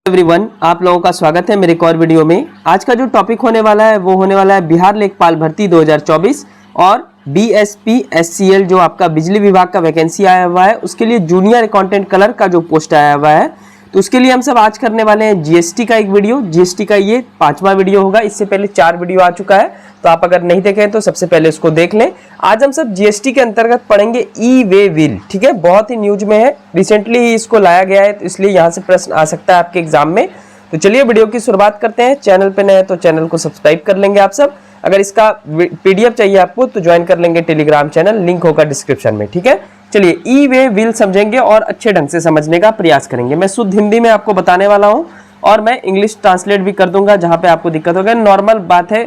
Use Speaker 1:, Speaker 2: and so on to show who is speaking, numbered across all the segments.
Speaker 1: Everyone, आप लोगों का स्वागत है मेरे एक और वीडियो में। आज का जो टॉपिक होने वाला है वो होने वाला है बिहार लेखपाल भर्ती 2024 और BSP-SCL जो आपका बिजली विभाग का वैकेंसी आया हुआ है उसके लिए जूनियर अकाउंटेंट क्लर्क का जो पोस्ट आया हुआ है, तो उसके लिए हम सब आज करने वाले हैं GST का एक वीडियो। GST का ये 5वां वीडियो होगा। इससे पहले 4 वीडियो आ चुका है, तो आप अगर नहीं देखे तो सबसे पहले इसको देख लें। आज हम सब GST के अंतर्गत पढ़ेंगे ई-वे बिल। ठीक है, बहुत ही न्यूज में है, रिसेंटली ही इसको लाया गया है, तो इसलिए यहाँ से प्रश्न आ सकता है आपके एग्जाम में। तो चलिए वीडियो की शुरुआत करते हैं। चैनल पे नए हैं तो चैनल को सब्सक्राइब कर लेंगे आप सब। अगर इसका PDF चाहिए आपको तो ज्वाइन कर लेंगे टेलीग्राम चैनल, लिंक होगा डिस्क्रिप्शन में। ठीक है, चलिए ई-वे बिल समझेंगे और अच्छे ढंग से समझने का प्रयास करेंगे। मैं शुद्ध हिंदी में आपको बताने वाला हूं और मैं इंग्लिश ट्रांसलेट भी कर दूंगा जहां पे आपको दिक्कत होगा। नॉर्मल बात है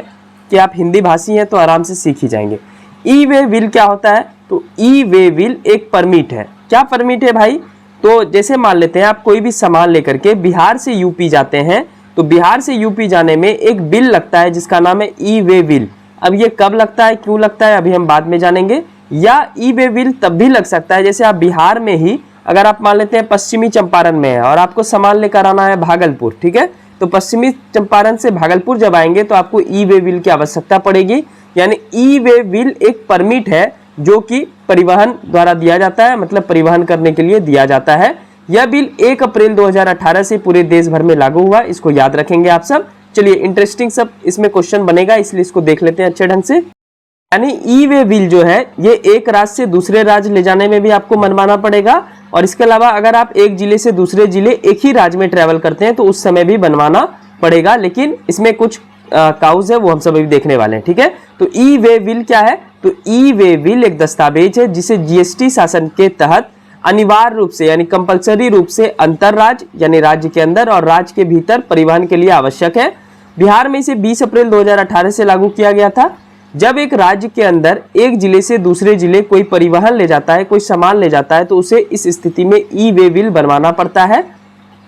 Speaker 1: कि आप हिंदी भाषी हैं तो आराम से सीख ही जाएंगे। ई-वे बिल क्या होता है? तो ई-वे बिल एक परमिट है। क्या परमिट है भाई? तो जैसे मान लेते हैं आप कोई भी सामान लेकर के बिहार से यूपी जाते हैं, तो बिहार से यूपी जाने में एक बिल लगता है जिसका नाम है ई-वे बिल। अब ये कब लगता है, क्यों लगता है, अभी हम बाद में जानेंगे। या ई-वे बिल तब भी लग सकता है जैसे आप बिहार में ही, अगर आप मान लेते हैं पश्चिमी चंपारण में है और आपको सामान लेकर आना है भागलपुर, ठीक है, तो पश्चिमी चंपारण से भागलपुर जब आएंगे तो आपको ई-वे बिल की आवश्यकता पड़ेगी। यानी ई-वे बिल एक परमिट है जो कि परिवहन द्वारा दिया जाता है, मतलब परिवहन करने के लिए दिया जाता है। यह बिल 1 अप्रैल 2018 से पूरे देश भर में लागू हुआ, इसको याद रखेंगे आप सब। चलिए, इंटरेस्टिंग सब इसमें क्वेश्चन बनेगा, इसलिए इसको देख लेते हैं अच्छे ढंग से। यानी ई-वे बिल जो है ये एक राज्य से दूसरे राज्य ले जाने में भी आपको मनवाना पड़ेगा, और इसके अलावा अगर आप एक जिले से दूसरे जिले एक ही राज्य में ट्रेवल करते हैं तो उस समय भी बनवाना पड़ेगा। लेकिन इसमें कुछ काउज है, वो हम सब अभी देखने वाले हैं। ठीक है, तो ई-वे बिल क्या है? तो ई-वे बिल एक दस्तावेज है जिसे GST शासन के तहत अनिवार्य रूप से यानी कंपलसरी रूप से अंतर राज्य यानी राज्य के अंदर और राज्य के भीतर परिवहन के लिए आवश्यक है। बिहार में इसे 20 अप्रैल 2018 से लागू किया गया था। जब एक राज्य के अंदर एक जिले से दूसरे जिले कोई परिवहन ले जाता है, कोई सामान ले जाता है, तो उसे इस स्थिति में ई-वे बिल बनवाना पड़ता है।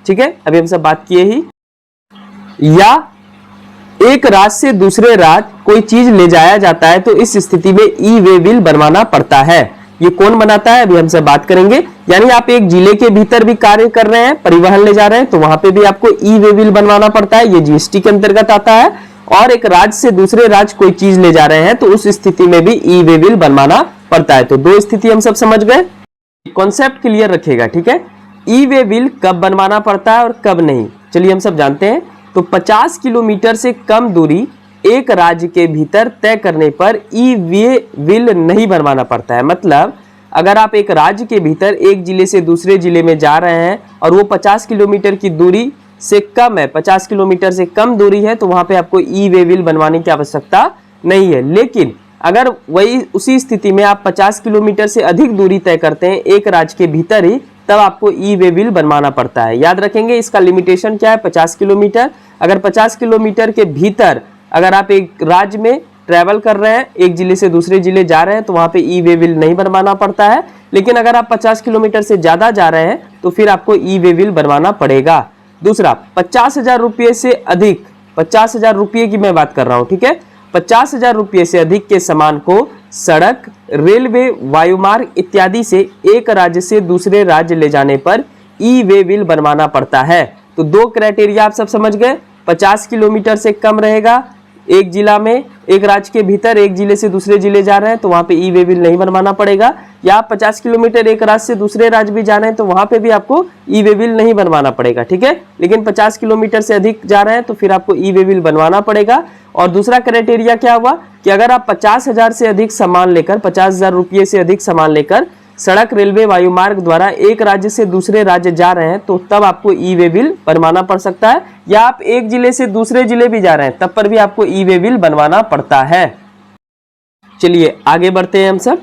Speaker 1: ठीक है, अभी हम सब बात किए ही। या एक राज्य से दूसरे राज्य कोई चीज ले जाया जाता है तो इस स्थिति में ई-वे बिल बनवाना पड़ता है। ये कौन बनाता है, अभी हम सब बात करेंगे। यानी आप एक जिले के भीतर भी कार्य कर रहे हैं, परिवहन ले जा रहे हैं, तो वहां पे भी आपको ई-वे बिल बनवाना पड़ता है, ये GST के अंतर्गत आता है। और एक राज्य से दूसरे राज्य कोई चीज ले जा रहे हैं तो उस स्थिति में भी ई-वे बिल बनवाना पड़ता है। तो 2 स्थिति हम सब समझ गए, कॉन्सेप्ट क्लियर रखिएगा। ठीक है, ई-वे बिल कब बनवाना पड़ता है और कब नहीं, चलिए हम सब जानते हैं। तो 50 किलोमीटर से कम दूरी एक राज्य के भीतर तय करने पर ई-वे बिल नहीं बनवाना पड़ता है। मतलब अगर आप एक राज्य के भीतर एक जिले से दूसरे जिले में जा रहे हैं और वो 50 किलोमीटर की दूरी से कम है, 50 किलोमीटर से कम दूरी है, तो वहां पे आपको ई-वे बिल बनवाने की आवश्यकता नहीं है। लेकिन अगर वही उसी स्थिति में आप 50 किलोमीटर से अधिक दूरी तय करते हैं एक राज्य के भीतर ही, तब आपको ई-वे बिल बनवाना पड़ता है। याद रखेंगे इसका लिमिटेशन क्या है, 50 किलोमीटर। अगर 50 किलोमीटर के भीतर अगर आप एक राज्य में ट्रैवल कर रहे हैं, एक जिले से दूसरे जिले जा रहे हैं, तो वहां पे ई-वे बिल नहीं बनवाना पड़ता है। लेकिन अगर आप 50 किलोमीटर से ज्यादा जा रहे हैं तो फिर आपको ई-वे बिल बनवाना पड़ेगा। दूसरा, 50,000 रुपये से अधिक, 50,000 रुपये की मैं बात कर रहा हूं, ठीक है, 50,000 रुपये से अधिक के सामान को सड़क, रेलवे, वायुमार्ग इत्यादि से एक राज्य से दूसरे राज्य ले जाने पर ई-वे बिल बनवाना पड़ता है। तो 2 क्राइटेरिया आप सब समझ गए। 50 किलोमीटर से कम रहेगा एक जिला में, एक राज्य के भीतर एक जिले से दूसरे जिले जा रहे हैं तो वहां पे ई-वे बिल नहीं बनवाना पड़ेगा। या 50 किलोमीटर एक राज्य से दूसरे राज्य भी जा रहे हैं तो वहां पे भी आपको ई-वे बिल नहीं बनवाना पड़ेगा। ठीक है, लेकिन 50 किलोमीटर से अधिक जा रहे हैं तो फिर आपको ई-वे बिल बनवाना पड़ेगा। और दूसरा क्राइटेरिया क्या हुआ कि अगर आप 50,000 से अधिक सामान लेकर, 50,000 रुपये से अधिक सामान लेकर सड़क, रेलवे, वायुमार्ग द्वारा एक राज्य से दूसरे राज्य जा रहे हैं तो तब आपको ई-वे बिल बनवाना पड़ सकता है। या आप एक जिले से दूसरे जिले भी जा रहे हैं तब पर भी आपको ई-वे बिल बनवाना पड़ता है। चलिए आगे बढ़ते हैं हम सब।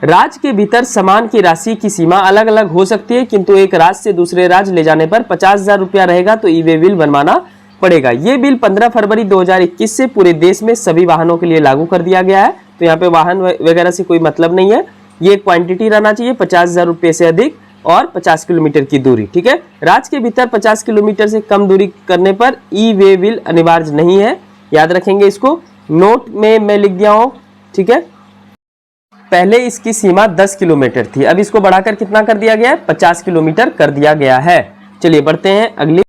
Speaker 1: राज्य के भीतर सामान की राशि की सीमा अलग अलग हो सकती है, किंतु एक राज्य से दूसरे राज्य ले जाने पर 50,000 रुपया रहेगा तो ई-वे बिल बनवाना पड़ेगा। ये बिल 15 फरवरी 2021 से पूरे देश में सभी वाहनों के लिए लागू कर दिया गया है। तो यहाँ पे वाहन वगैरह से कोई मतलब नहीं है, ये क्वांटिटी रहना चाहिए 50,000 रुपये से अधिक और 50 किलोमीटर की दूरी। ठीक है, राज्य के भीतर 50 किलोमीटर से कम दूरी करने पर ई-वे बिल अनिवार्य नहीं है। याद रखेंगे इसको, नोट में मैं लिख दिया हूं। ठीक है, पहले इसकी सीमा 10 किलोमीटर थी, अब इसको बढ़ाकर कितना कर दिया गया है, 50 किलोमीटर कर दिया गया है। चलिए बढ़ते हैं अगली।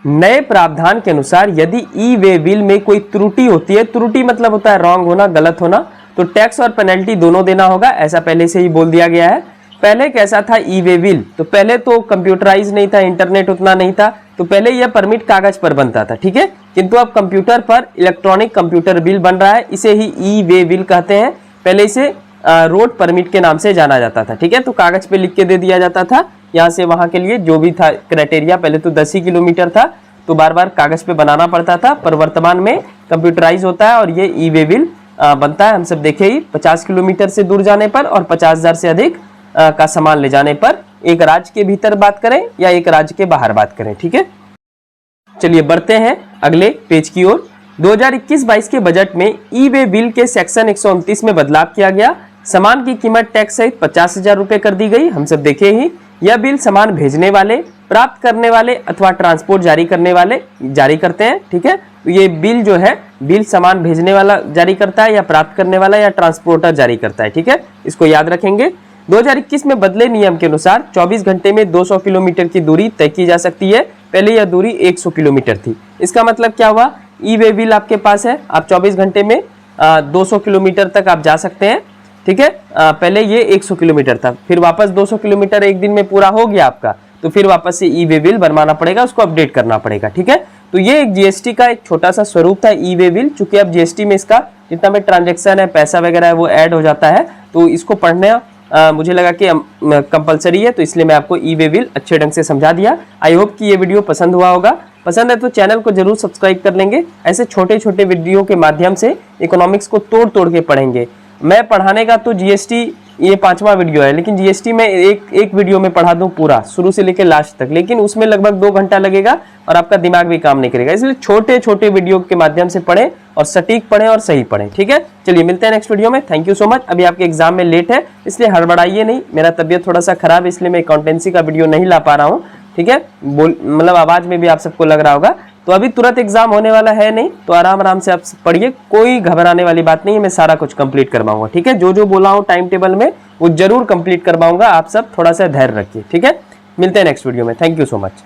Speaker 1: नए प्रावधान के अनुसार यदि ई वे बिल में कोई त्रुटि होती है, त्रुटि मतलब होता है रॉन्ग होना, गलत होना, तो टैक्स और पेनल्टी दोनों देना होगा, ऐसा पहले से ही बोल दिया गया है। पहले कैसा था ई वे बिल, तो पहले तो कंप्यूटराइज नहीं था, इंटरनेट उतना नहीं था, तो पहले यह परमिट कागज पर बनता था, ठीक है। किंतु अब कंप्यूटर पर इलेक्ट्रॉनिक कंप्यूटर बिल बन रहा है, इसे ही ई वे बिल कहते हैं। पहले इसे रोड परमिट के नाम से जाना जाता था, ठीक है। तो कागज पे लिख के दे दिया जाता था, यहाँ से वहां के लिए जो भी था क्राइटेरिया, पहले तो 10 ही किलोमीटर था, तो बार बार कागज पे बनाना पड़ता था, पर वर्तमान में कंप्यूटराइज होता है और ये ई वे बिल बनता है। हम सब देखे ही 50 किलोमीटर से दूर जाने पर और 50,000 से अधिक का सामान ले जाने पर, एक राज्य के भीतर बात करें या एक राज्य के बाहर बात करें, ठीक है। चलिए बढ़ते हैं अगले पेज की ओर। 2021-22 के बजट में ई वे बिल के सेक्शन 129 में बदलाव किया गया। सामान की कीमत टैक्स सहित 50,000 रुपए कर दी गई। हम सब देखे ही, यह बिल सामान भेजने वाले, प्राप्त करने वाले अथवा ट्रांसपोर्ट जारी करने वाले जारी करते हैं, ठीक है। तो ये बिल जो है, बिल सामान भेजने वाला जारी करता है या प्राप्त करने वाला या ट्रांसपोर्टर जारी करता है, ठीक है। इसको याद रखेंगे। 2021 में बदले नियम के अनुसार 24 घंटे में 200 किलोमीटर की दूरी तय की जा सकती है। पहले यह दूरी 100 किलोमीटर थी। इसका मतलब क्या हुआ, ई वे बिल आपके पास है, आप 24 घंटे में 200 किलोमीटर तक आप जा सकते हैं, ठीक है। पहले ये 100 किलोमीटर था, फिर वापस 200 किलोमीटर एक दिन में पूरा हो गया आपका, तो फिर वापस से ई वे बिल बनवाना पड़ेगा, उसको अपडेट करना पड़ेगा, ठीक है। तो ये एक जीएसटी का एक छोटा सा स्वरूप था ई वे बिल। चूंकि अब जीएसटी में इसका जितना भी ट्रांजेक्शन है, पैसा वगैरह है, वो ऐड हो जाता है, तो इसको पढ़ने मुझे लगा कि कंपलसरी है, तो इसलिए मैं आपको ई वे बिल अच्छे ढंग से समझा दिया। आई होप कि ये वीडियो पसंद हुआ होगा। पसंद है तो चैनल को जरूर सब्सक्राइब कर लेंगे। ऐसे छोटे छोटे वीडियो के माध्यम से इकोनॉमिक्स को तोड़ तोड़ के पढ़ेंगे। मैं पढ़ाने का तो जीएसटी ये 5वां वीडियो है, लेकिन जीएसटी में एक वीडियो में पढ़ा दूं पूरा शुरू से लेकर लास्ट तक, लेकिन उसमें लगभग 2 घंटा लगेगा और आपका दिमाग भी काम नहीं करेगा। इसलिए छोटे छोटे वीडियो के माध्यम से पढ़ें और सटीक पढ़ें और सही पढ़ें, ठीक है। चलिए मिलते हैं नेक्स्ट वीडियो में। Thank you so much. अभी आपके एग्जाम में लेट है, इसलिए हड़बड़ाइए नहीं। मेरा तबियत थोड़ा सा खराब है, इसलिए मैं अकाउंटेंसी का वीडियो नहीं ला पा रहा हूँ, ठीक है। मतलब आवाज में भी आप सबको लग रहा होगा। तो अभी तुरंत एग्जाम होने वाला है नहीं, तो आराम आराम से आप पढ़िए, कोई घबराने वाली बात नहीं है। मैं सारा कुछ कंप्लीट करवाऊंगा, ठीक है। जो जो बोला हूँ टाइम टेबल में वो जरूर कंप्लीट करवाऊंगा। आप सब थोड़ा सा धैर्य रखिए, ठीक है। मिलते हैं नेक्स्ट वीडियो में। Thank you so much.